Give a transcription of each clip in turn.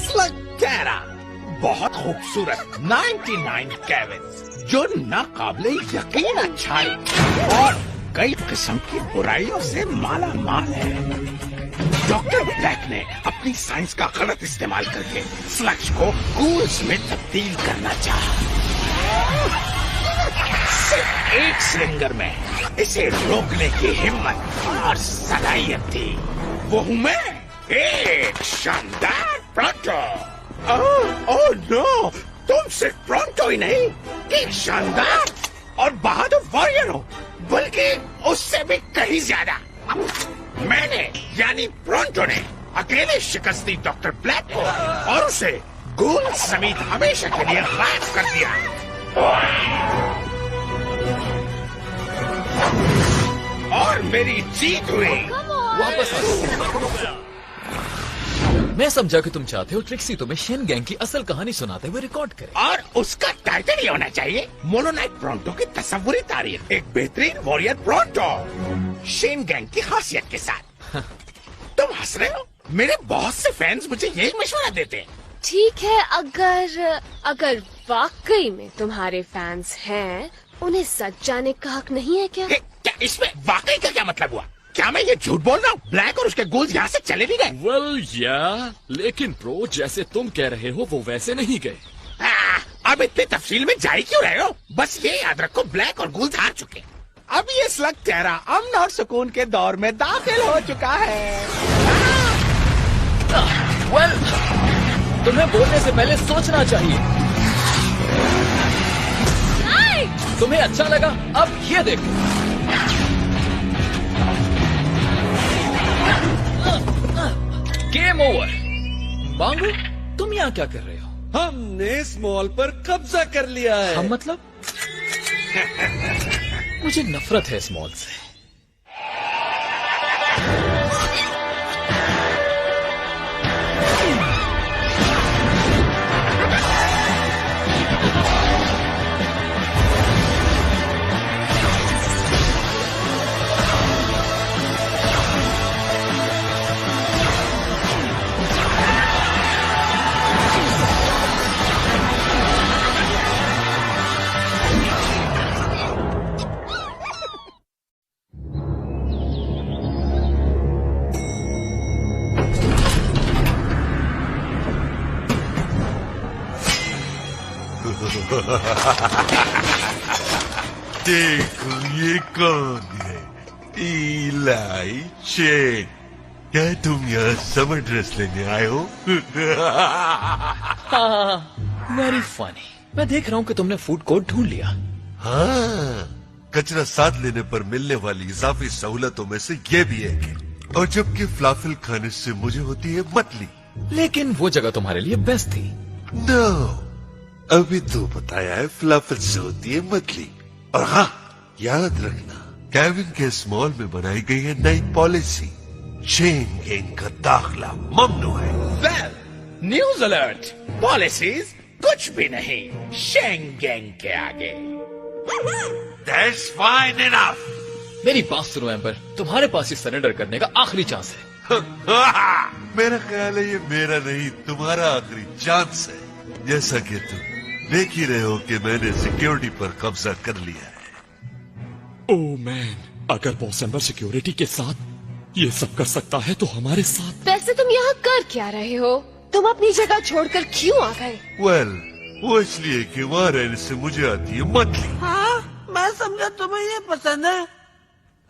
Slugterra बहुत खूबसूरत 99 carat जो नाकाबिले यकीन अच्छाई और कई किस्म की बुराइयों से माला माल है। डॉक्टर ब्लैक ने अपनी साइंस का गलत इस्तेमाल करके स्लग्स को गूल्स में तब्दील करना चाहा। सिर्फ एक सिलेंडर में इसे रोकने की हिम्मत और सलाहियत थी। वो हूँ मैं, एक शानदार प्रोंटो। ओह नो, तुम सिर्फ प्रोंटो ही नहीं, एक शानदार और बहादुर वॉरियर हो, बल्कि उससे भी कहीं ज्यादा। मैंने यानी प्रोंटो ने अकेले शिकस्त दी डॉक्टर ब्लैक को और उसे गूल समेत हमेशा के लिए गायब कर दिया। और मेरी जीत हुई। वापस आ। मैं समझा कि तुम चाहते हो ट्रिक्सी तुम्हें शेन गैंग की असल कहानी सुनाते हुए रिकॉर्ड करे। और उसका टाइटल ही होना चाहिए मोनोनाइट प्रोंटो की तस्वुरी तारीफ, एक बेहतरीन वॉरियर प्रोंटो शेन गैंग की खासियत के साथ। तुम हंस रहे हो? मेरे बहुत से फैंस मुझे यही मशवरा देते हैं। ठीक है, अगर वाकई में तुम्हारे फैंस हैं, उन्हें सच जाने का हक नहीं है क्या? क्या इसमें वाकई का क्या मतलब हुआ? क्या मैं ये झूठ बोल रहा हूँ? ब्लैक और उसके गोल्स यहाँ से चले भी गए। वेल या, लेकिन प्रो जैसे तुम कह रहे हो वो वैसे नहीं गए। अब इतनी तफसील में जा ही क्यों रहे हो? बस ये याद रखो, ब्लैक और गोल्स हार चुके। अब ये स्लगटेरा अमन और सुकून के दौर में दाखिल हो चुका है। वेल, तुम्हें बोलने से पहले सोचना चाहिए। तुम्हें अच्छा लगा? अब ये देखो। Game over. बांगू, तुम यहाँ क्या कर रहे हो? हमने इस मॉल पर कब्जा कर लिया है। हम मतलब? मुझे नफरत है इस मॉल से। देखो ये कौन है? इलाई शेन। क्या तुम यहाँ समर ड्रेस लेने आए हो? Very funny. मैं देख रहा हूँ कि तुमने फूड कोर्ट ढूंढ लिया। हाँ, कचरा साथ लेने पर मिलने वाली इजाफी सहूलतों में से ये भी एक है। और जबकि फ्लाफल खाने से मुझे होती है मतली। लेकिन वो जगह तुम्हारे लिए बेस्ट थी। नो, अभी तो बताया है फ्लाफल से होती है मतली। और हाँ, याद रखना, केविन के इस मॉल में बनाई गई है नई पॉलिसी। शेन गैंग का दाखिला ममनू है। वेल, न्यूज अलर्ट, पॉलिसीज कुछ भी नहीं शेन गैंग के आगे। That's fine enough. मेरी बात सुनो एम्बर, तुम्हारे पास ही सरेंडर करने का आखिरी चांस है। मेरा ख्याल है ये मेरा नहीं तुम्हारा आखिरी चांस है। जैसा कि तुम देख ही रहे हो कि मैंने सिक्योरिटी पर कब्जा कर लिया है। ओह मैन, अगर बॉस एम्बर सिक्योरिटी के साथ ये सब कर सकता है तो हमारे साथ। वैसे तुम यहाँ कर क्या रहे हो? तुम अपनी जगह छोड़कर क्यों आ गए? वेल, वो इसलिए कि वहाँ रहने से मुझे आती है मतली। हाँ, मैं समझा तुम्हें ये पसंद है।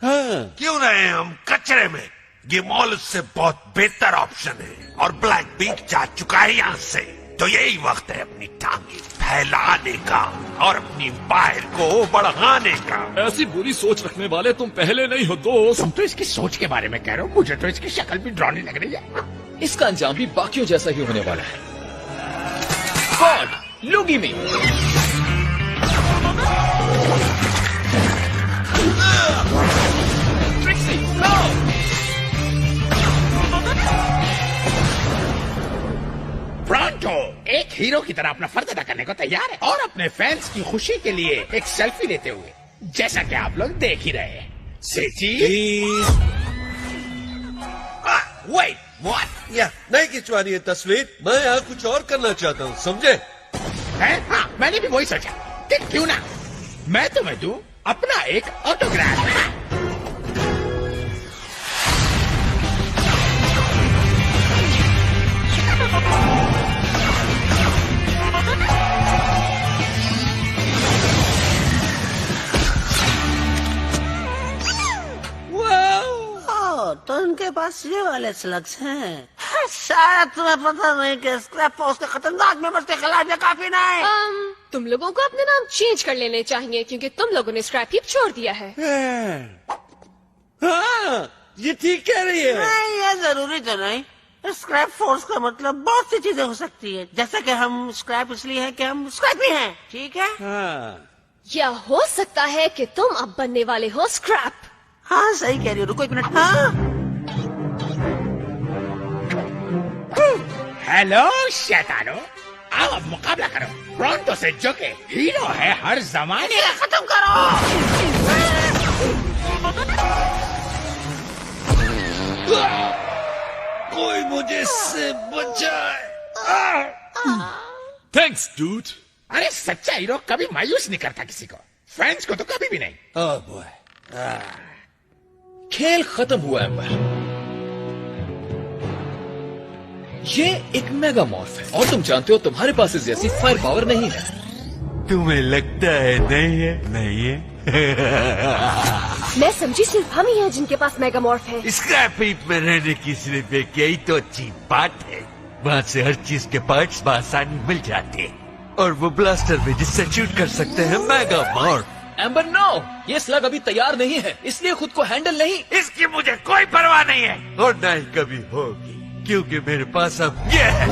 हाँ, क्यों रहे हम कचरे में? ये मॉल उससे बहुत बेहतर ऑप्शन है और ब्लैक भी जा चुका है यहाँ से। तो यही वक्त है अपनी टांगे फैलाने का और अपनी बाहर को बढ़ाने का। ऐसी बुरी सोच रखने वाले तुम पहले नहीं हो दोस्त। तुम तो इसकी सोच के बारे में कह रहे हो, मुझे तो इसकी शक्ल भी डरावनी लग रही है। इसका अंजाम भी बाकियों जैसा ही होने वाला है। God, Luigi me. Trixie, no! Pronto एक हीरो की तरह अपना फर्ज अदा करने को तैयार है और अपने फैंस की खुशी के लिए एक सेल्फी लेते हुए, जैसा कि आप लोग देख ही रहे हैं। सेठी, Wait, what? या नहीं खिंचवानी है तस्वीर, मैं यहाँ कुछ और करना चाहता हूँ, समझे? है? हाँ, मैंने भी वही सोचा कि क्यों ना मैं तुम्हें दूं अपना एक ऑटोग्राफ। तो इनके पास ये वाले स्लग्स हैं। शायद तुम्हें पता नहीं कि स्क्रैप फोर्स के खतरनाक मेंबर्स के खिलाफ ये काफी नहीं। तुम लोगों को अपने नाम चेंज कर लेने चाहिए क्योंकि तुम लोगों ने स्क्रैप हीप छोड़ दिया है। हाँ, ये ठीक कह रही है। नहीं, ये जरूरी तो नहीं। स्क्रैप फोर्स का मतलब बहुत सी चीजें हो सकती है, जैसे कि हम स्क्रैप इसलिए हैं कि हम स्क्रैपी हैं, ठीक है? हाँ। या हो सकता है कि तुम अब बनने वाले हो स्क्रैप। हाँ, सही कह रही हो। रुको एक मिनट। हाँ, हेलो शैतानो, आओ अब मुकाबला करो प्रोंटो से जो के हीरो है हर जमाने का। खत्म करो। कोई मुझे इससे बचाए। Thanks dude. अरे सच्चा हीरो कभी मायूस नहीं करता किसी को, फैंस को तो कभी भी नहीं। ओह बॉय, खेल खत्म हुआ एम्बर। ये एक मेगा मॉर्फ है और तुम जानते हो तुम्हारे पास इस जैसी फायर पावर नहीं है। तुम्हें लगता है नहीं है? नहीं है। मैं समझी सिर्फ हम ही हैं जिनके पास मेगा मॉर्फ है। स्क्रैप हीप में रहने की सिर्फ एक यही तो अच्छी बात है, वहाँ से हर चीज के पार्ट्स बआसानी मिल जाते हैं और वो ब्लास्टर भी जिससे शूट कर सकते हैं मेगा मॉर्फ। एम्बर नो, ये स्लग अभी तैयार नहीं है, इसलिए खुद को हैंडल नहीं। इसकी मुझे कोई परवाह नहीं है और न ही कभी होगी, क्योंकि मेरे पास अब ये है।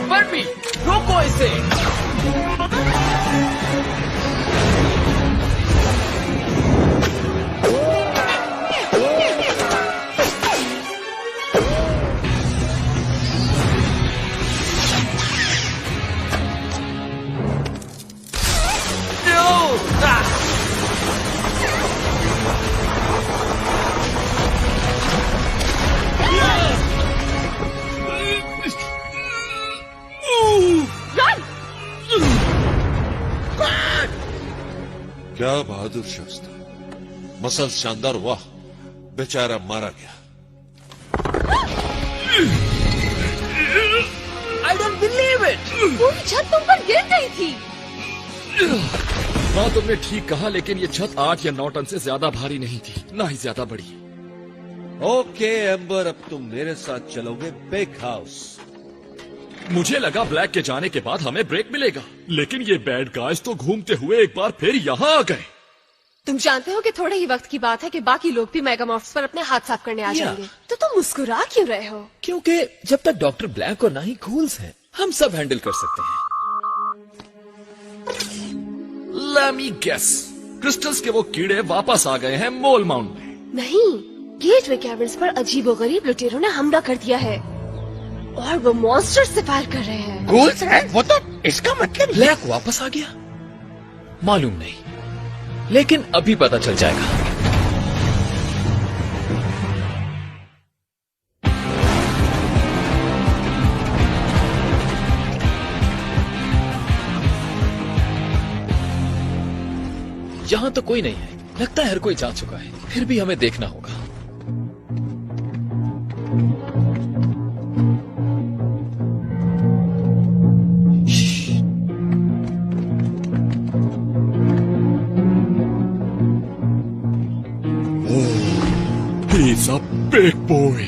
बर्बी, रोको इसे। क्या बहादुर शख्स था, मसल शानदार, वाह, बेचारा मारा गया। I don't believe it। पूरी छत तुम पर गिर गई थी। हाँ तुमने ठीक कहा, लेकिन ये छत 8 या 9 टन से ज्यादा भारी नहीं थी, ना ही ज्यादा बड़ी। ओके एम्बर, अब तुम मेरे साथ चलोगे बेक हाउस। मुझे लगा ब्लैक के जाने के बाद हमें ब्रेक मिलेगा, लेकिन ये बैड गाइज तो घूमते हुए एक बार फिर यहाँ आ गए। तुम जानते हो कि थोड़े ही वक्त की बात है कि बाकी लोग भी मेगामॉर्फ्स पर अपने हाथ साफ करने आ जाएंगे। तो तुम मुस्कुरा क्यों रहे हो? क्योंकि जब तक डॉक्टर ब्लैक और ना ही कूल्स हैं, हम सब हैंडल कर सकते हैं। Let me guess, क्रिस्टल्स के वो कीड़े वापस आ गए हैं मोल माउंट में। नहीं, गेटवे कैवर्न्स पर अजीबोगरीब लुटेरों ने हमला कर दिया है और वो मॉन्स्टर से फायर कर रहे हैं। गूल्स है वो, तो इसका मतलब ब्लैक वापस आ गया? मालूम नहीं, लेकिन अभी पता चल जाएगा। यहाँ तो कोई नहीं है, लगता है हर कोई जा चुका है, फिर भी हमें देखना होगा। He's a big boy।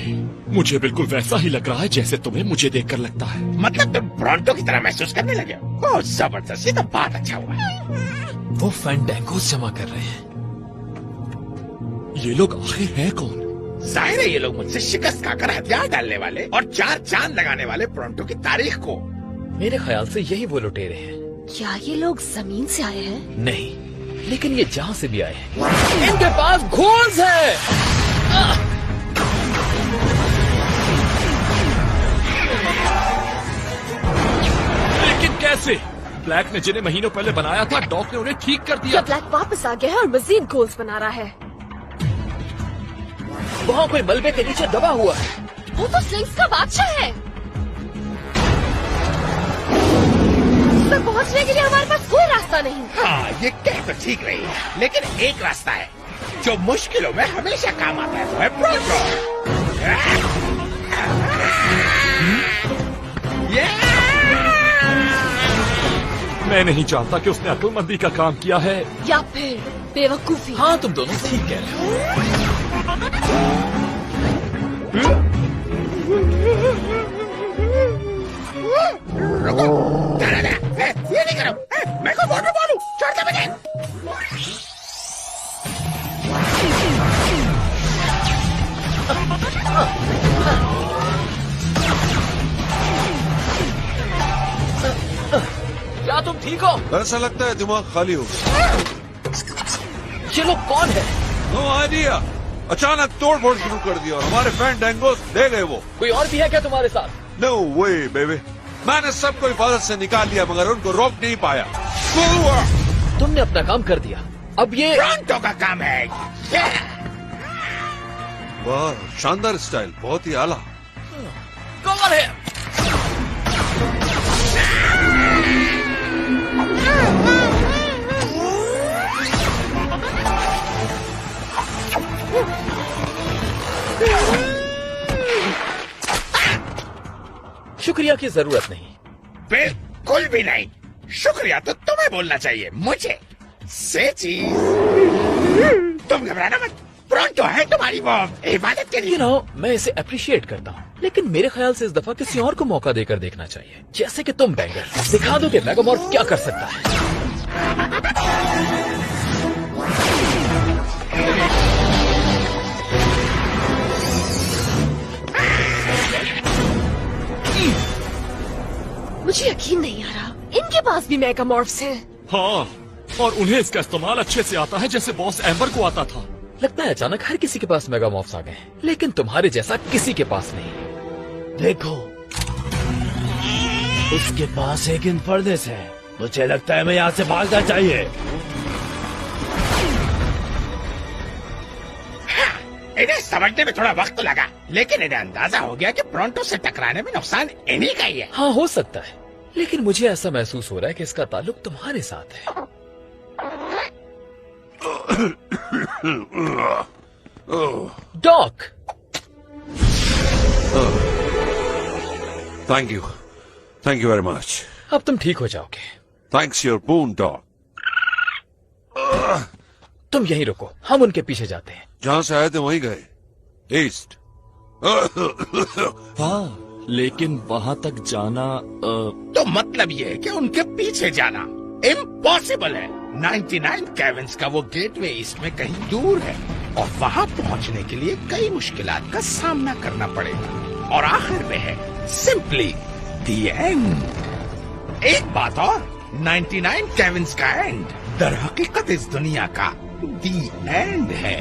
मुझे बिल्कुल वैसा ही लग रहा है जैसे तुम्हें मुझे देखकर लगता है। मतलब तुम ब्रॉन्टो की तरह महसूस करने लगे हो? ओह जबरदस्त, ये तो बात अच्छा हुआ। वो फैंडैंगोस जमा कर रहे हैं। ये लोग आखिर हैं कौन? जाहिर है ये लोग मुझसे शिकस्त खाकर हथियार डालने वाले और 4 चांद लगाने वाले ब्रॉन्टो की तारीख को। मेरे ख्याल से यही वो लुटेरे हैं। क्या ये लोग जमीन से आए हैं? नहीं, लेकिन ये जहां से भी आए हैं, इनके पास घोंस है। लेकिन कैसे? ब्लैक ने जिन्हें महीनों पहले बनाया था, डॉक ने उन्हें ठीक कर क्या दिया। ब्लैक वापस आ गया है और मजीद गोल्स बना रहा है? वहाँ कोई मलबे के नीचे दबा हुआ है। वो तो स्लिंग्स का बादशाह है। उस तक पहुँचने के लिए हमारे पास कोई रास्ता नहीं। हाँ, ये कह तो ठीक रही है, लेकिन एक रास्ता है जो मुश्किलों में हमेशा काम आता है, वो है प्रोटो। मैं नहीं चाहता कि उसने अक्लमंदी का काम किया है या फिर बेवकूफी। हाँ, तुम दोनों ठीक कह रहे हो। रुको, ये नहीं करो, मैं को बोल बोलूं, छोड़ दे मुझे। क्या तुम ठीक हो? ऐसा लगता है दिमाग खाली हो गया। ये लोग कौन है? नो आइडिया, अचानक तोड़ फोड़ शुरू कर दिया और हमारे फैंडांगोस ले गए वो। कोई और भी है क्या तुम्हारे साथ? नो वे बेबी, मैंने सबको हिफाजत से निकाल लिया मगर उनको रोक नहीं पाया। तुमने अपना काम कर दिया, अब ये प्रोटो का काम है। वाह, शानदार स्टाइल, बहुत ही आला। कौन है? शुक्रिया की जरूरत नहीं। बिल्कुल भी नहीं, शुक्रिया तो तुम्हें बोलना चाहिए, मुझे से चीज। तुम घबराना मत, प्रोटो है तुम्हारी वो इबादत के लिए। मैं इसे अप्रिशिएट करता हूँ, लेकिन मेरे ख्याल से इस दफा किसी और को मौका देकर देखना चाहिए। जैसे कि तुम बैंगर, दिखा दो कि मेगामॉर्फ क्या कर सकता है। मुझे यकीन नहीं आ रहा, इनके पास भी मेगामॉर्फ्स हैं। हाँ, और उन्हें इसका इस्तेमाल अच्छे से आता है जैसे बॉस एम्बर को आता था। लगता है अचानक हर किसी के पास मेगामॉर्फ्स आ गए, लेकिन तुम्हारे जैसा किसी के पास नहीं। देखो, उसके पास एक इनफर्नेस है। मुझे लगता है मैं यहाँ से भागना चाहिए। इन्हें समझने में थोड़ा वक्त तो लगा, लेकिन इन्हें अंदाजा हो गया कि प्रोटो से टकराने में नुकसान इन्हीं का ही है। हाँ, हो सकता है, लेकिन मुझे ऐसा महसूस हो रहा है कि इसका ताल्लुक तुम्हारे साथ है। Doc, thank you very much. अब तुम ठीक हो जाओगे। Thanks your boon dog. तुम यहीं रुको, हम उनके पीछे जाते हैं। जहाँ से आए थे वहीं गए, ईस्ट। हाँ, लेकिन वहाँ तक जाना तो मतलब ये है कि उनके पीछे जाना इम्पॉसिबल है। 99 केविन्स का वो गेटवे ईस्ट में कहीं दूर है और वहाँ पहुँचने के लिए कई मुश्किलात का सामना करना पड़ेगा, और आखिर में है सिंपली द एंड। एक बात और, 99 केविन्स का एंड दर हकीकत इस दुनिया का द एंड है।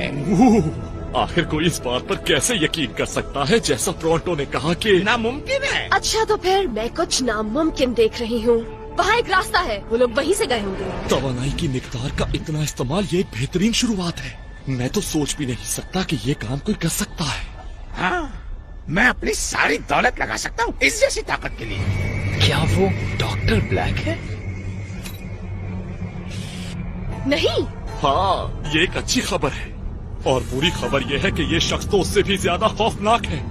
आखिर कोई इस बात पर कैसे यकीन कर सकता है, जैसा प्रोटो ने कहा कि नामुमकिन है। अच्छा, तो फिर मैं कुछ नामुमकिन देख रही हूँ। वहाँ एक रास्ता है, वो लोग वहीं से गए होंगे। तवानाई की मिकदार का इतना इस्तेमाल ये एक बेहतरीन शुरुआत है। मैं तो सोच भी नहीं सकता कि ये काम कोई कर सकता है। हाँ, मैं अपनी सारी दौलत लगा सकता हूँ इस जैसी ताकत के लिए। क्या वो डॉक्टर ब्लैक है? नहीं। हाँ, ये एक अच्छी खबर है, और बुरी खबर ये है कि ये शख्स तो उससे भी ज्यादा खौफनाक है।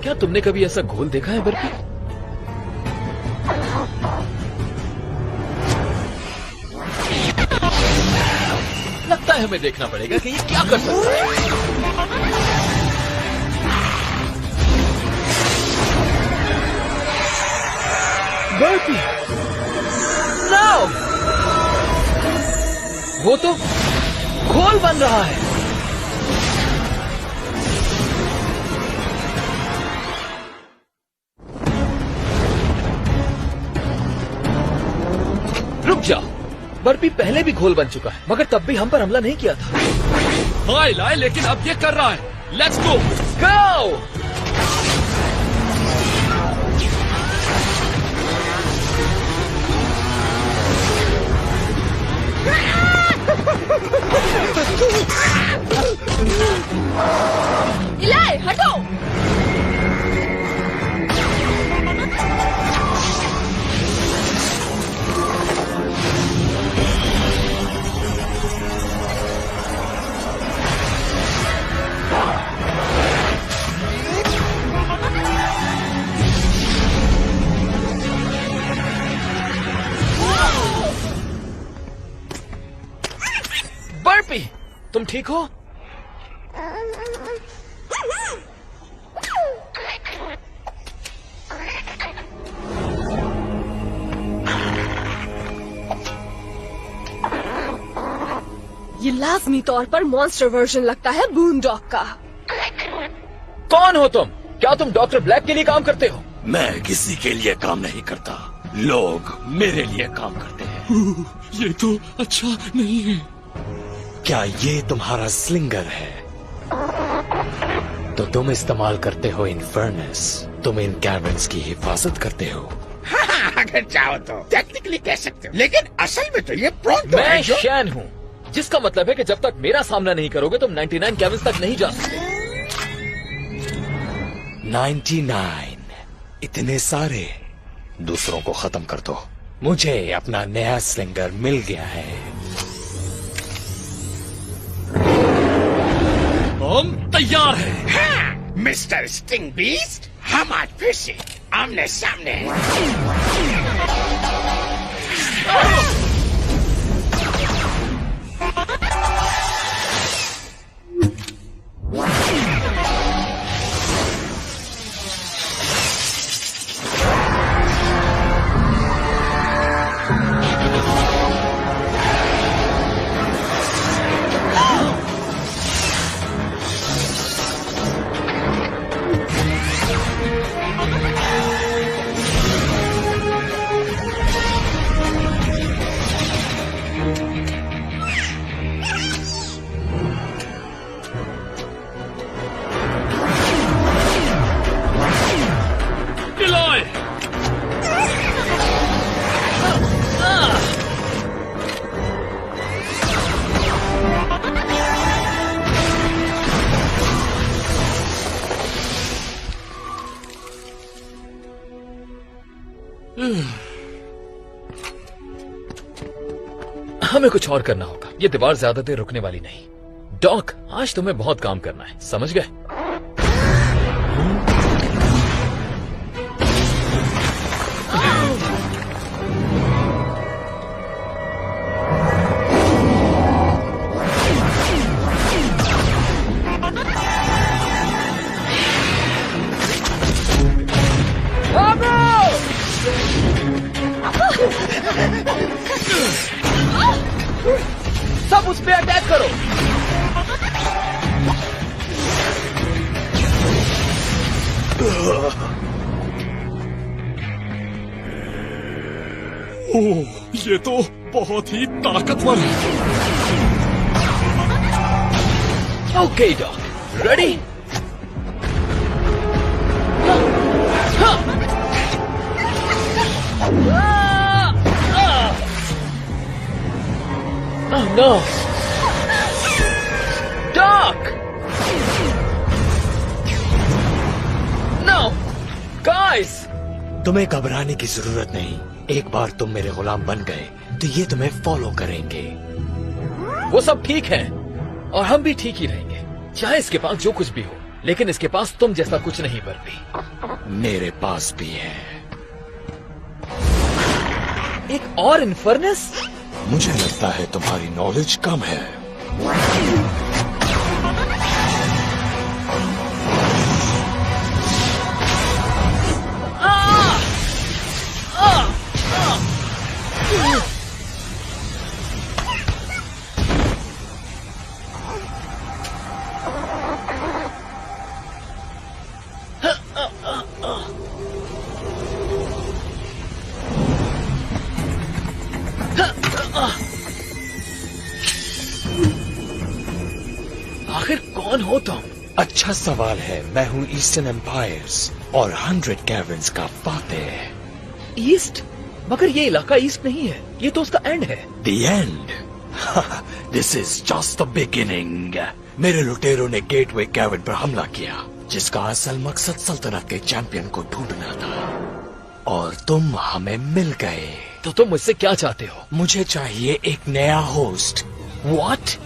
क्या तुमने कभी ऐसा घोल देखा है बर्फी? लगता है हमें देखना पड़ेगा कि ये क्या कर सकता है। बर्फी, नो! वो तो घोल बन रहा है। रुक जाओ, बर्फी पहले भी घोल बन चुका है, मगर तब भी हम पर हमला नहीं किया था। हाँ इलाय, लेकिन अब ये कर रहा है। Let's go. गो! तुम ठीक हो? ये लाजमी तौर पर मॉन्स्टर वर्जन लगता है बूनडॉग का। कौन हो तुम? क्या तुम डॉक्टर ब्लैक के लिए काम करते हो? मैं किसी के लिए काम नहीं करता, लोग मेरे लिए काम करते हैं। ये तो अच्छा नहीं है। क्या ये तुम्हारा स्लिंगर है? तो तुम इस्तेमाल करते हो इन्फर्नस, तुम इन कैबिन्स की हिफाजत करते हो। हाँ, अगर चाहो तो टेक्निकली कह सकते हो, लेकिन असल में तो ये प्रोटो है मैं जो शैन हूँ, जिसका मतलब है कि जब तक मेरा सामना नहीं करोगे तुम 99 कैबिन्स तक नहीं जा सकते। 99 इतने सारे? दूसरों को खत्म कर दो, मुझे अपना नया स्लिंगर मिल गया है। हम तैयार हैं। हाँ, मिस्टर स्टिंग बीस्ट, हम आज फिर से आमने सामने हैं। हमें कुछ और करना होगा, ये दीवार ज्यादा देर रुकने वाली नहीं। डॉक, आज तुम्हें बहुत काम करना है, समझ गए? सब उस पे अटैक करो। ओह, ये तो बहुत ही ताकतवर है। Okay doc, ready? Oh no! Doc! No! Guys! तुम्हें घबराने की जरूरत नहीं। एक बार तुम मेरे गुलाम बन गए तो ये तुम्हें फॉलो करेंगे। वो सब ठीक है और हम भी ठीक ही रहेंगे, चाहे इसके पास जो कुछ भी हो, लेकिन इसके पास तुम जैसा कुछ नहीं बर्फी। मेरे पास भी है। एक और इन्फर्नस? मुझे लगता है तुम्हारी नॉलेज कम है। आखिर कौन हो तुम? अच्छा सवाल है। मैं हूँ ईस्टर्न एम्पायर्स और 100 कैबिन्स का फातेह। ईस्ट? मगर ये इलाका ईस्ट नहीं है, ये तो उसका एंड है। The end? This is just the beginning. मेरे लुटेरों ने गेटवे कैबिन पर हमला किया, जिसका असल मकसद सल्तनत के चैंपियन को ढूंढना था, और तुम हमें मिल गए। तो तुम मुझसे क्या चाहते हो? मुझे चाहिए एक नया होस्ट। What?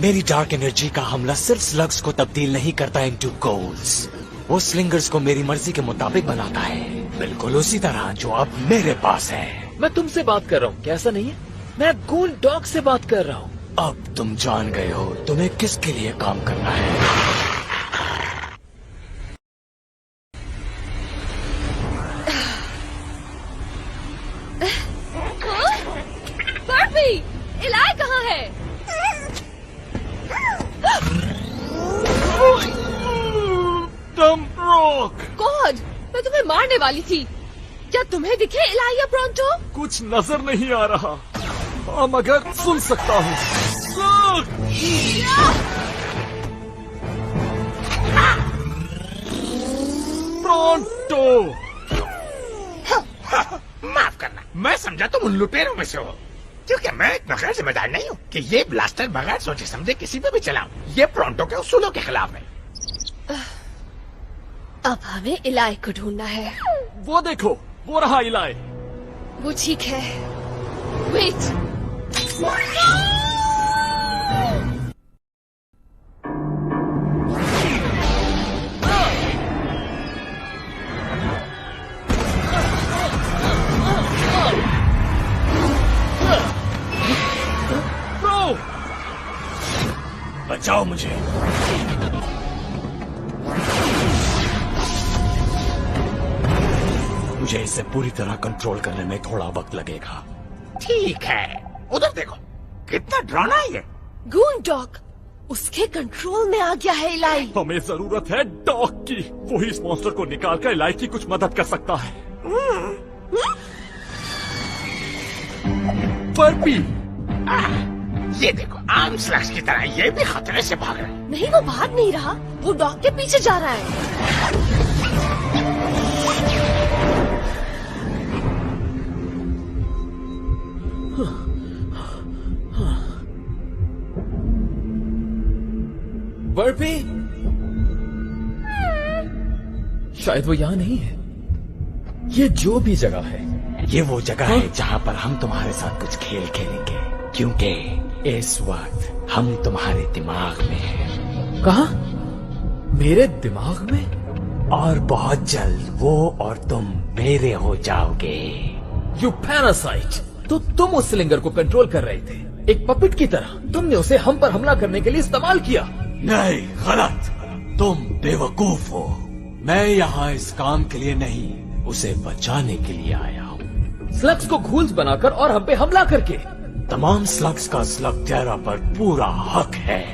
मेरी डार्क एनर्जी का हमला सिर्फ स्लग्स को तब्दील नहीं करता इनटू गोल्स, वो स्लिंगर्स को मेरी मर्जी के मुताबिक बनाता है, बिल्कुल उसी तरह जो अब मेरे पास है। मैं तुमसे बात कर रहा हूँ, क्या ऐसा नहीं है? मैं गून डॉग से बात कर रहा हूँ। अब तुम जान गए हो तुम्हें किसके लिए काम करना है। बर्फी, इलाई कहाँ है? तुम रोक। गॉड, मैं तुम्हें मारने वाली थी। क्या तुम्हें दिखे इलाई या ब्रॉन्टो? कुछ नजर नहीं आ रहा। मगर सुन सकता हूँ। ब्रॉन्टो। माफ करना, मैं समझा तुम उन लुटेरों में से हो, क्योंकि मैं इतना गैर जिम्मेदार नहीं हूँ कि ये ब्लास्टर बगैर सोचे समझे किसी पे भी चलाऊं। ये प्रोंटो के उसूलों के खिलाफ है। अब हमें इलाई को ढूंढना है। वो देखो, वो रहा इलाई। वो ठीक है। वेट। बचाओ मुझे। मुझे इसे पूरी तरह कंट्रोल करने में थोड़ा वक्त लगेगा। ठीक है, उधर देखो, कितना डरावना है ये। गून डॉग, उसके कंट्रोल में आ गया है इलाई। हमें जरूरत है डॉग की। वही इस मॉन्स्टर को निकालकर इलाई की कुछ मदद कर सकता है। बर्फी, ये देखो, आम स्लग्स की तरह ये भी खतरे से भाग रहा है। नहीं, वो भाग नहीं रहा, वो डॉग के पीछे जा रहा है। बर्फी, शायद वो यहाँ नहीं है। ये जो भी जगह है, ये वो जगह है जहाँ पर हम तुम्हारे साथ कुछ खेल खेलेंगे, क्योंकि इस वक्त हम तुम्हारे दिमाग में हैं। कहा? मेरे दिमाग में? और बहुत जल्द वो और तुम मेरे हो जाओगे। You parasite! तो तुम उस सिलेंडर को कंट्रोल कर रहे थे, एक पपेट की तरह। तुमने उसे हम पर हमला करने के लिए इस्तेमाल किया। नहीं, गलत। तुम बेवकूफ हो। मैं यहाँ इस काम के लिए नहीं, उसे बचाने के लिए आया हूँ। स्लग्स को घूल्स बनाकर और हम पे हमला करके। तमाम स्लग्स का स्लग टेरा पर पूरा हक है,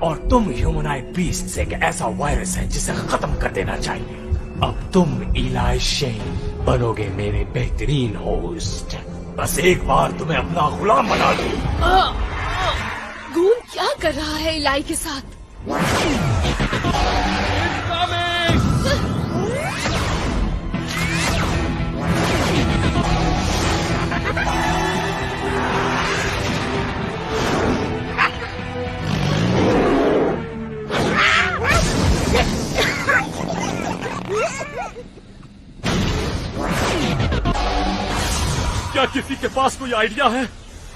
और तुम ह्यूमनाइड बीस्ट एक ऐसा वायरस है जिसे खत्म कर देना चाहिए। अब तुम इलाई शेन बनोगे मेरे बेहतरीन होस्ट। बस एक बार तुम्हें अपना गुलाम बना दूं। गून क्या कर रहा है इलाई के साथ? क्या किसी के पास कोई आइडिया है?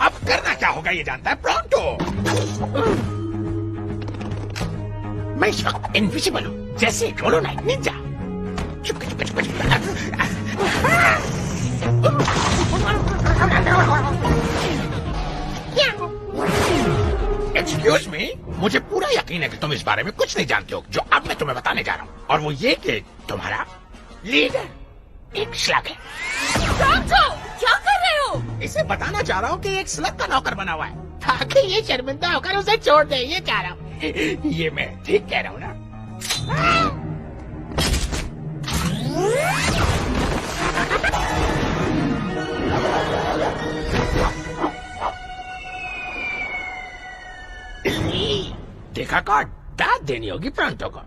अब करना क्या होगा ये जानता है प्रोंटो। मैं इस वक्त इनविजिबल हूँ, जैसे रोलो night Ninja. Chupke Chupke Chupke excuse me, मुझे पूरा यकीन है कि तुम इस बारे में कुछ नहीं जानते हो जो अब मैं तुम्हें बताने जा रहा हूँ, और वो ये कि तुम्हारा लीडर एक स्लग है। प्रोंटो, क्या कर रहे हो? इसे बताना चाह रहा हूँ कि एक स्लग का नौकर बना हुआ है, ताकि ये शर्मिंदा होकर उसे छोड़ दे। ये कह रहा हूँ, ये मैं ठीक कह रहा हूँ ना? देखा कार्ड दाद देनी होगी प्रोंटो को।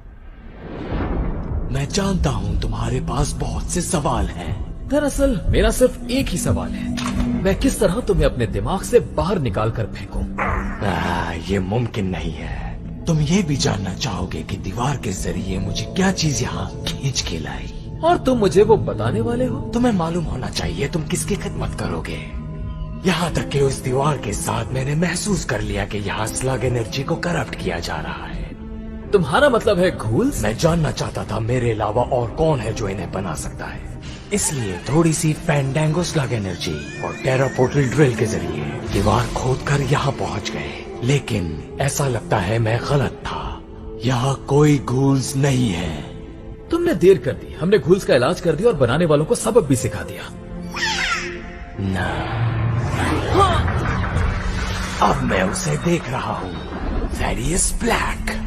मैं जानता हूँ तुम्हारे पास बहुत से सवाल हैं। दरअसल मेरा सिर्फ एक ही सवाल है, मैं किस तरह तुम्हें अपने दिमाग से बाहर निकाल कर फेंकूं? ये मुमकिन नहीं है। तुम ये भी जानना चाहोगे कि दीवार के जरिए मुझे क्या चीज यहाँ खींच के लाई, और तुम मुझे वो बताने वाले हो? तुम्हें मालूम होना चाहिए तुम किसकी खिदमत करोगे। यहाँ तक कि उस दीवार के साथ मैंने महसूस कर लिया कि यहाँ स्लग एनर्जी को करप्ट किया जा रहा है। तुम्हारा मतलब है घूल्स? मैं जानना चाहता था मेरे अलावा और कौन है जो इन्हें बना सकता है, इसलिए थोड़ी सी फैंडांगो स्लग एनर्जी और टेरा पोर्टल ड्रिल के जरिए दीवार खोदकर यहाँ पहुँच गए, लेकिन ऐसा लगता है मैं गलत था। यहाँ कोई घूल्स नहीं है। तुमने देर कर दी। हमने घूल्स का इलाज कर दिया और बनाने वालों को सबक भी सिखा दिया। ना, अब मैं उसे देख रहा हूँ। Various black.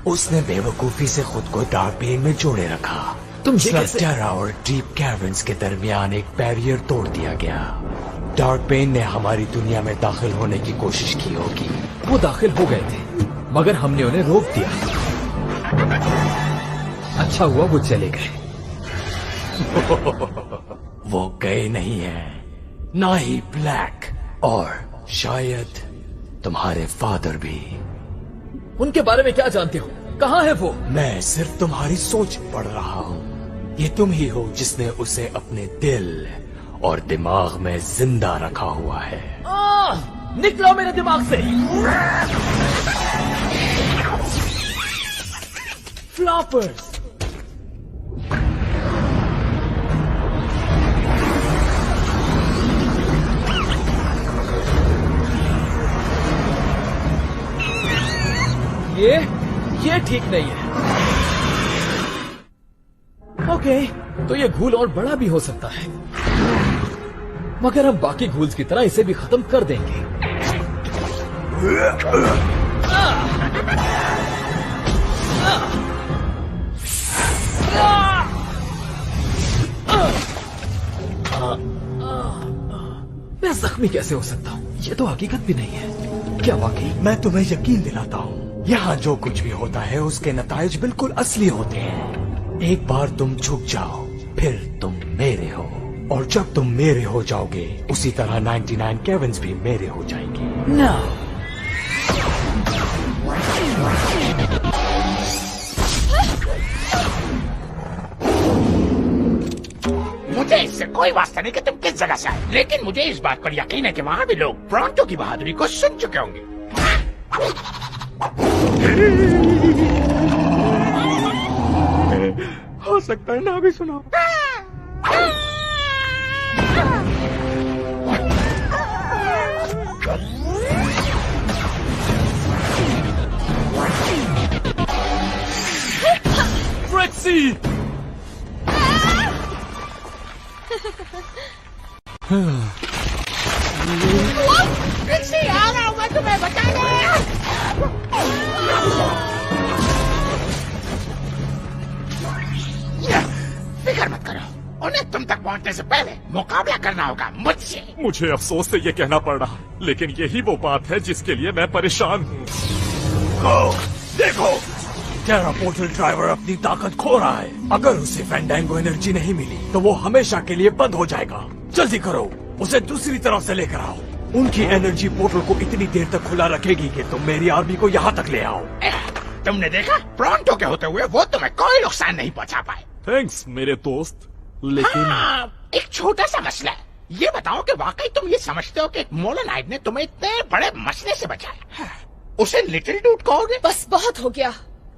उसने बेवकूफी से खुद को डार्क पेन में जोड़े रखा। तुम ये कैसे? टेरा और डीप कैवर्न्स के दरमियान एक बैरियर तोड़ दिया गया। डार्क पेन ने हमारी दुनिया में दाखिल होने की कोशिश की होगी। वो दाखिल हो गए थे, मगर हमने उन्हें रोक दिया। अच्छा हुआ वो चले गए। वो गए नहीं है, ना ही ब्लैक, और शायद तुम्हारे फादर भी। उनके बारे में क्या जानते हो? कहाँ है वो? मैं सिर्फ तुम्हारी सोच पढ़ रहा हूँ। ये तुम ही हो जिसने उसे अपने दिल और दिमाग में जिंदा रखा हुआ है। निकलो मेरे दिमाग से। फ्लॉपर्स। ये ठीक नहीं है। ओके, तो ये घूल और बड़ा भी हो सकता है, मगर हम बाकी घूल्स की तरह इसे भी खत्म कर देंगे। मैं जख्मी कैसे हो सकता हूँ? ये तो हकीकत भी नहीं है। क्या वाकई? मैं तुम्हें यकीन दिलाता हूँ, यहाँ जो कुछ भी होता है उसके नताइज बिल्कुल असली होते हैं। एक बार तुम झुक जाओ, फिर तुम मेरे हो, और जब तुम मेरे हो जाओगे उसी तरह 99 केविन्स भी मेरे हो जाएंगे। ना, मुझे इससे कोई वास्ता नहीं कि तुम किस जगह से आए, लेकिन मुझे इस बात पर यकीन है कि वहाँ भी लोग ब्रॉन्टो की बहादुरी को सुन चुके होंगे। हो सकता है ना भी सुना। ट्रिक्सी! ट्रिक्सी, आ रहा हूँ मैं तुम्हें बचाने। फिक्र मत करो, उन्हें तुम तक पहुंचने से पहले मुकाबला करना होगा मुझसे। मुझे अफसोस से ये कहना पड़ रहा, लेकिन यही वो बात है जिसके लिए मैं परेशान हूँ। देखो, टेरा पोर्टल ड्राइवर अपनी ताकत खो रहा है। अगर उसे फैंडांगो एनर्जी नहीं मिली तो वो हमेशा के लिए बंद हो जाएगा। जल्दी करो, उसे दूसरी तरफ से लेकर आओ। उनकी एनर्जी पोर्टल को इतनी देर तक खुला रखेगी कि तुम मेरी आर्मी को यहाँ तक ले आओ। तुमने देखा, ब्रॉन्टो के होते हुए वो तुम्हें कोई नुकसान नहीं पहुँचा पाए। थैंक्स मेरे दोस्त, लेकिन एक छोटा सा मसला है। ये बताओ कि वाकई तुम ये समझते हो कि मोलोनाइट ने तुम्हें इतने बड़े मसले से बचाया? उसे लिटिल डूड कहोगे? बस बहुत हो गया।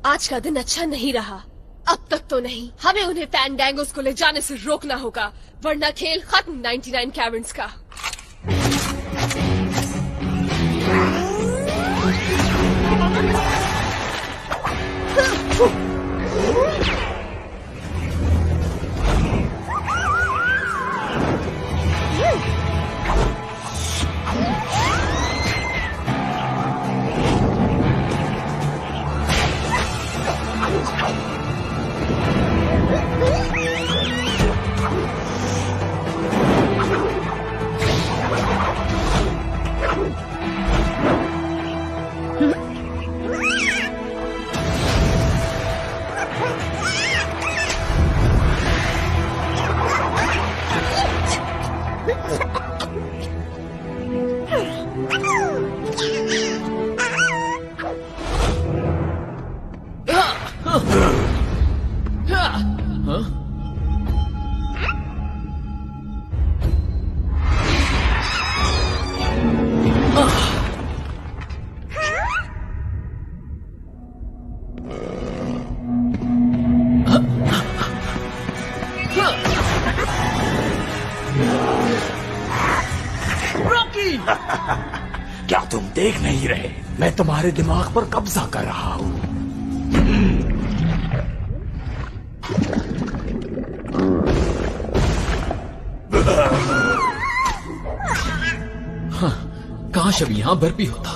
आज का दिन अच्छा नहीं रहा। अब तक तो नहीं, हमें उन्हें फैंडांगोस को ले जाने से रोकना होगा, वरना खेल खत्म 99 कैवर्न्स का। रॉकी! क्या तुम देख नहीं रहे? मैं तुम्हारे दिमाग पर कब्जा कर रहा हूँ। काश अभी यहाँ बर्फी होता।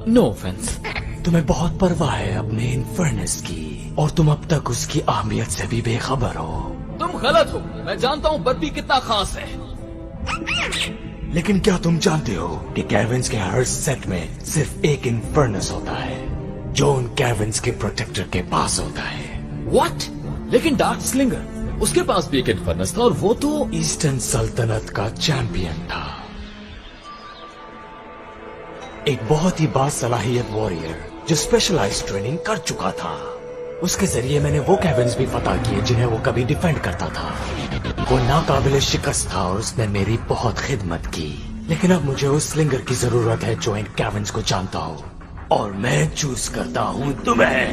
No offence. तुम्हें बहुत परवाह है अपने इन्फर्नेस की, और तुम अब तक उसकी अहमियत से भी बेखबर हो। तुम गलत हो। मैं जानता हूँ बर्फी कितना खास है। लेकिन क्या तुम जानते हो कि कैविन्स के हर सेट में सिर्फ एक इन्फर्नेस होता है, जो उन कैविन्स के प्रोटेक्टर के पास होता है। व्हाट? लेकिन डार्क स्लिंगर, उसके पास भी एक इन्फर्नेस था और वो तो ईस्टर्न सल्तनत का चैंपियन था। एक बहुत ही बासलाहियत वॉरियर जो स्पेशलाइज्ड ट्रेनिंग कर चुका था। उसके जरिए मैंने वो कैविन्स भी फतह किए जिन्हें वो कभी डिफेंड करता था। वो नाकाबिले शिकस्त था और उसने मेरी बहुत खिदमत की। लेकिन अब मुझे उस स्लिंगर की जरूरत है जो इन कैविन्स को जानता हो, और मैं चूज करता हूँ तुम्हें।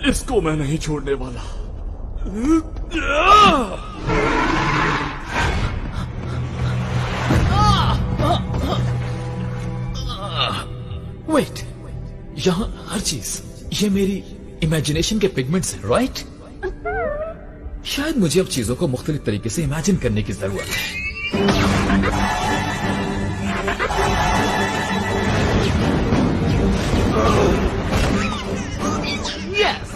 इसको मैं नहीं छोड़ने वाला। वेट, यहाँ हर चीज ये मेरी इमेजिनेशन के पिगमेंट्स हैं, राइट? शायद मुझे अब चीजों को मुख्तलिफ तरीके से इमेजिन करने की जरूरत है। Yes!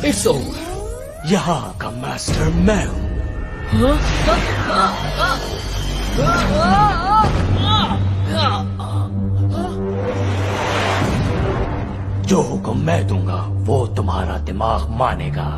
It's over. यहाँ का मास्टर मैं हूँ। जो हुक्म मैं दूंगा वो तुम्हारा दिमाग मानेगा।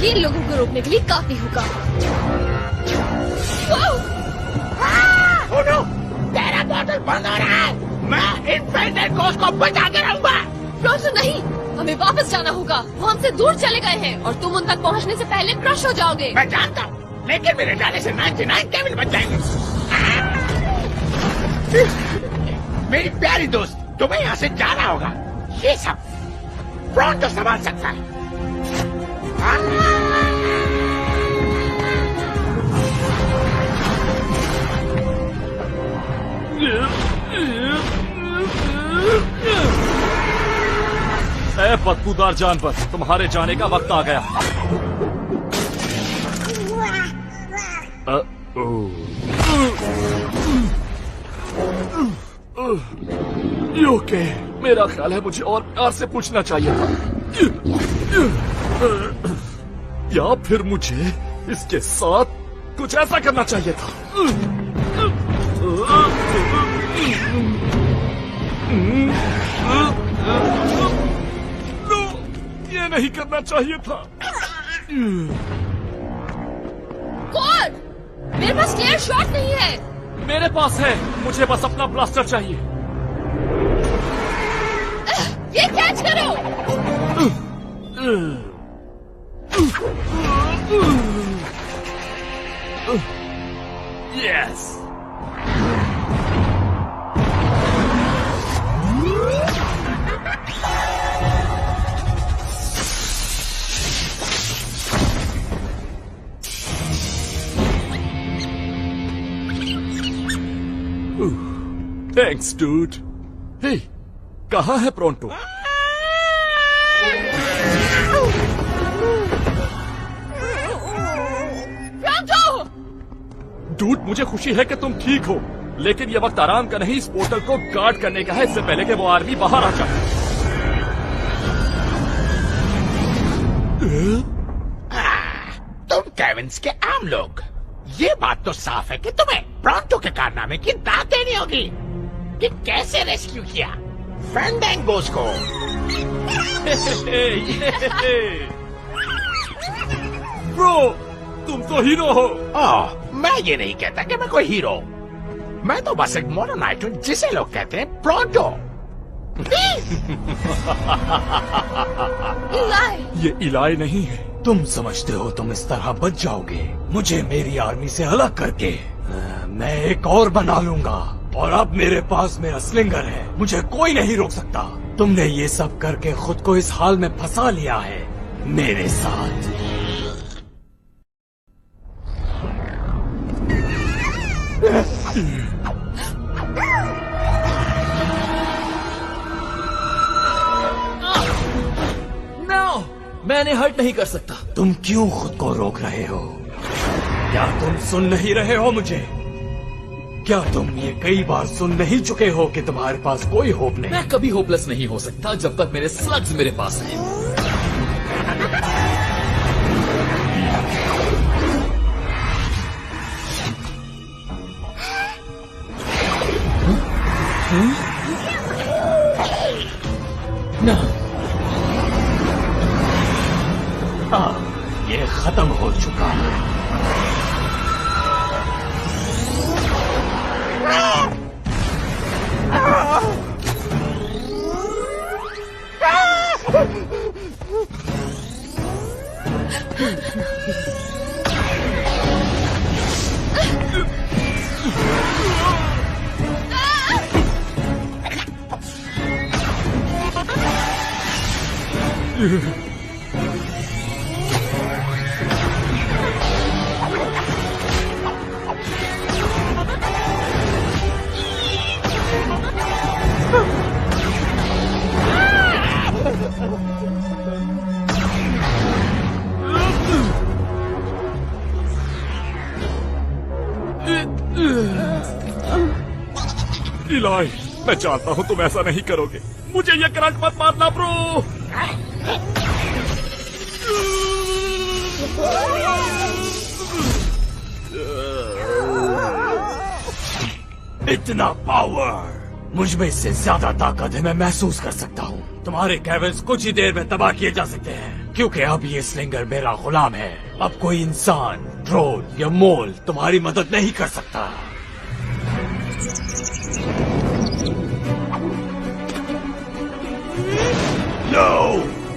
ये लोगों को रोकने के लिए काफी होगा। तेरा बोतल बंद हो रहा है। मैं इन्फिनिट को उसको बचा के रहूंगा। प्रोटो नहीं, हमें वापस जाना होगा। वो हमसे दूर चले गए हैं और तुम उन तक पहुंचने से पहले क्रश हो जाओगे। मैं जानता हूँ, लेकिन मेरे जाने से 99 केविन बच जाएंगे। मेरी प्यारी दोस्त, तुम्हें यहाँ से जाना होगा। ये सब प्रोटो संभाल सकता है। ऐ बदबूदार जानवर, तुम्हारे जाने का वक्त आ गया। ओके, मेरा ख्याल है मुझे और प्यार से पूछना चाहिए था, या फिर मुझे इसके साथ कुछ ऐसा करना चाहिए था। ये नहीं करना चाहिए था। कौन? मेरे पास क्लियर शॉट नहीं है। मेरे पास है, मुझे बस अपना ब्लास्टर चाहिए। ये कैच करो। यस। Thanks dude. हे, कहाँ है प्रोंटो? प्रोंटो! डूड, मुझे खुशी है कि तुम ठीक हो, लेकिन ये वक्त आराम का नहीं, इस पोर्टल को गार्ड करने का है, इससे पहले कि वो आर्मी बाहर आ जाए। तुम केविन्स के आम लोग, ये बात तो साफ है कि तुम्हें प्रॉन्टो के कारनामे की दाद देनी होगी कि कैसे रेस्क्यू किया फैंडांगोस को। ब्रो, तुम तो हीरो हो। ओह, मैं ये नहीं कहता कि मैं कोई हीरो। मैं तो बस एक मोनोनाइट हूँ जिसे लोग कहते हैं प्रॉन्टो। इलाई। ये इलाई नहीं है। तुम समझते हो तुम इस तरह बच जाओगे मुझे मेरी आर्मी से अलग करके? मैं एक और बना लूंगा और अब मेरे पास मेरा स्लिंगर है, मुझे कोई नहीं रोक सकता। तुमने ये सब करके खुद को इस हाल में फंसा लिया है मेरे साथ। नो, मैं इन्हें हर्ट नहीं कर सकता। तुम क्यों खुद को रोक रहे हो? क्या तुम सुन नहीं रहे हो मुझे? क्या तुम ये कई बार सुन नहीं चुके हो कि तुम्हारे पास कोई होप नहीं? मैं कभी होपलेस नहीं हो सकता जब तक मेरे स्लग्स मेरे पास हैं। ना, ये खत्म हो चुका है। इलाई, मैं जानता हूँ तुम ऐसा नहीं करोगे। मुझे ये करंट मत मारना ब्रो। इतना पावर, मुझ में इससे ज्यादा ताकत है, मैं महसूस कर सकता हूँ। तुम्हारे कैबिन्स कुछ ही देर में तबाह किए जा सकते हैं क्योंकि अब ये स्लिंगर मेरा गुलाम है। अब कोई इंसान, ड्रोन या मोल तुम्हारी मदद नहीं कर सकता। नो,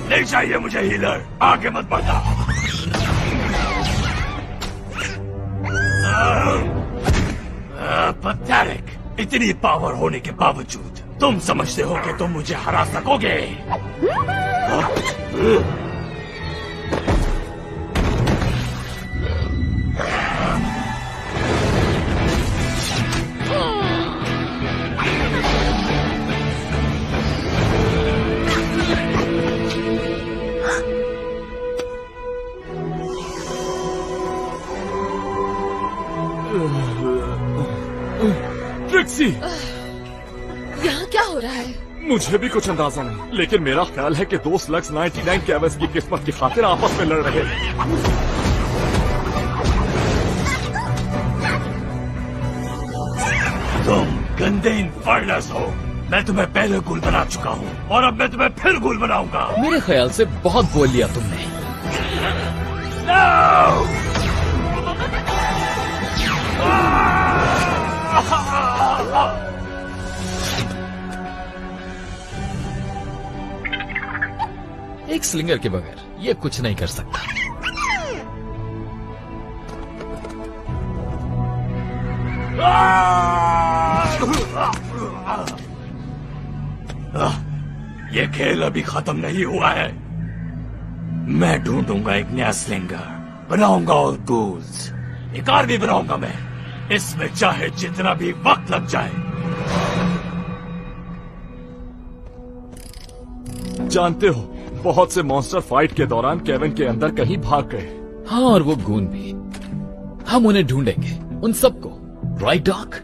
नहीं चाहिए मुझे हीलर, आगे मत बढ़ना। पैथेटिक, इतनी पावर होने के बावजूद तुम समझते हो कि तुम मुझे हरा सकोगे? ट्रिक्सी, यहाँ क्या हो रहा है? मुझे भी कुछ अंदाजा नहीं, लेकिन मेरा ख्याल है कि दो स्लग्स 99 कैबिन्स की किस्मत की खातिर आपस में लड़ रहे हैं। तुम गंदे इन्फर्नस हो। मैं तुम्हें पहले गुल बना चुका हूँ और अब मैं तुम्हें फिर गुल बनाऊंगा। मेरे ख्याल से बहुत बोल लिया तुमने। No! एक स्लिंगर के बगैर ये कुछ नहीं कर सकता। ये खेल अभी खत्म नहीं हुआ है। मैं ढूंढूंगा एक नया स्लिंगर, बनाऊंगा और गूल्स, एक आर्मी बनाऊंगा मैं, इसमें चाहे जितना भी वक्त लग जाए। जानते हो, बहुत से मॉन्स्टर फाइट के दौरान केविन के अंदर कहीं भाग गए। हाँ, और वो गून भी। हम उन्हें ढूंढेंगे, उन सबको, राइट डॉक?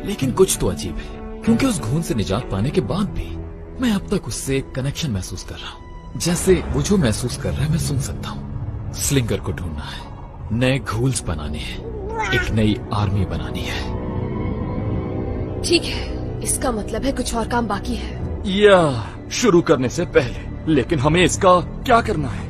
लेकिन कुछ तो अजीब है, क्योंकि उस घून से निजात पाने के बाद भी मैं अब तक उससे एक कनेक्शन महसूस कर रहा हूँ। जैसे वो जो महसूस कर रहा है मैं सुन सकता हूँ। स्लिंगर को ढूंढना है। नए घूल्स बनाने हैं, एक नई आर्मी बनानी है। ठीक है, इसका मतलब है कुछ और काम बाकी है। या शुरू करने से पहले, लेकिन हमें इसका क्या करना है?